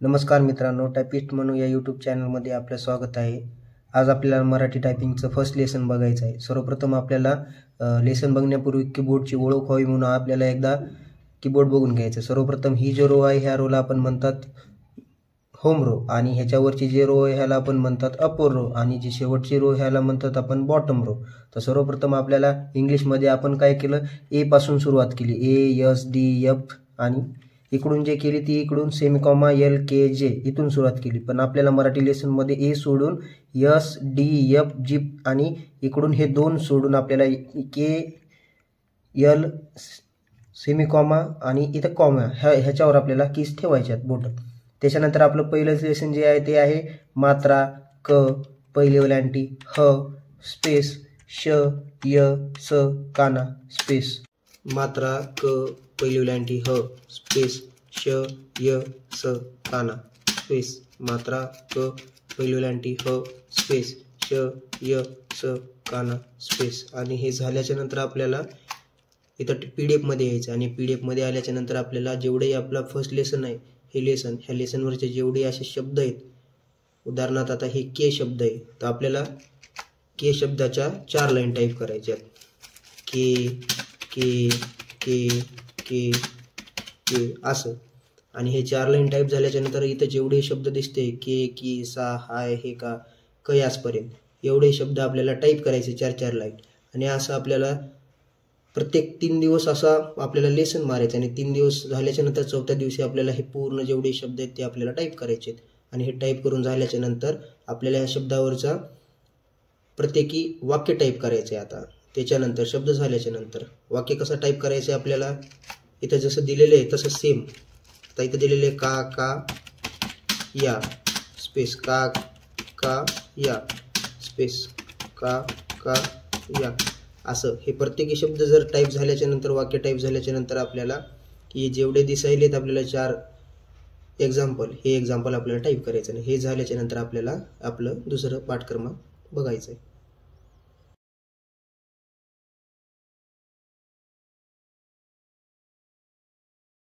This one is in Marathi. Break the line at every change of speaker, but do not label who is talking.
नमस्कार मित्रांनो, टायपिस्ट म्हणू या यूट्यूब चॅनलमध्ये आपलं स्वागत आहे. आज आपल्याला मराठी टायपिंगचं फर्स्ट लेसन बघायचं आहे. सर्वप्रथम आपल्याला लेसन बघण्यापूर्वी कीबोर्डची ओळख व्हावी म्हणून आपल्याला एकदा कीबोर्ड बघून घ्यायचं. सर्वप्रथम ही जो रो आहे ह्या रोला आपण म्हणतात होम रो आणि ह्याच्यावरची जे रो आहे ह्याला आपण म्हणतात अपर रो आणि जी शेवटची रो ह्याला म्हणतात आपण बॉटम रो. तर सर्वप्रथम आपल्याला इंग्लिशमध्ये आपण काय केलं, ए पासून सुरुवात केली. ए, एस, डी, एफ आणि इकडून जे केली ती इकडून सेमिकॉमा एल, के, जे इथून सुरुवात केली. पण आपल्याला मराठी लेसनमध्ये ए सोडून एस, डी, एफ, जी आणि इकडून हे दोन सोडून आपल्याला के, एल, सेमिकॉमा आणि इथं कॉमा ह्याच्यावर आपल्याला कीज ठेवायच्यात बोटं. त्याच्यानंतर आपलं पहिलं लेसन जे आहे ते आहे मात्रा क, पहिली ओलांटी ह, स्पेस श, य, स, काना, स्पेस. मात्रा क, पहिली ओलांटी ह, स्पेस श, य, स, काना, स्पेस. मात्रा क, पहिली ओलांटी ह, स्पेस श, य, स, काना, स्पेस. आणि हे झाल्याच्या नंतर आपल्याला इथं PDF मध्ये यायचं आणि PDF मध्ये आल्याच्या नंतर आपल्याला जेवढे आपला फर्स्ट लेसन आहे हे लेसन, ह्या लेसनवरचे जेवढे असे शब्द आहेत, उदाहरणार्थ आता हे के शब्द आहे तर आपल्याला के शब्दाच्या 4 लाईन टाईप करायच्या आहेत. के के के के के असं. आणि हे 4 लाईन टाईप झाल्याच्या नंतर इथं जेवढे शब्द दिसते के, की, सा, हाय, हे का, कयासपर्यंत एवढे शब्द आपल्याला टाईप करायचे 4-4 लाईन. आणि असं आपल्याला प्रत्येक 3 दिवस असा आपल्याला लेसन मारायचं आणि 3 दिवस झाल्याच्या नंतर 4थ्या दिवशी आपल्याला हे पूर्ण जेवढे शब्द आहेत ते आपल्याला टाईप करायचे आहेत. आणि हे टाईप करून झाल्याच्या नंतर आपल्याला या शब्दावरचा प्रत्येकी वाक्य टाईप करायचे आहे. आता त्याच्यानंतर शब्द झाल्याच्या नंतर वाक्य कसं टाईप करायचं आहे आपल्याला इथं जसं दिलेलं आहे तसं सेम. आता इथं दिलेलं आहे का का या, स्पेस का का या, स्पेस का का या, असं हे प्रत्येकी शब्द जर टाईप झाल्याच्या नंतर वाक्य टाईप झाल्याच्या नंतर आपल्याला की जेवढे दिसायलेत आपल्याला 4 एक्झाम्पल, हे एक्झाम्पल आपल्याला टाईप करायचं आणि हे झाल्याच्या नंतर आपल्याला आपलं दुसरं पाठक्रमांक बघायचं आहे.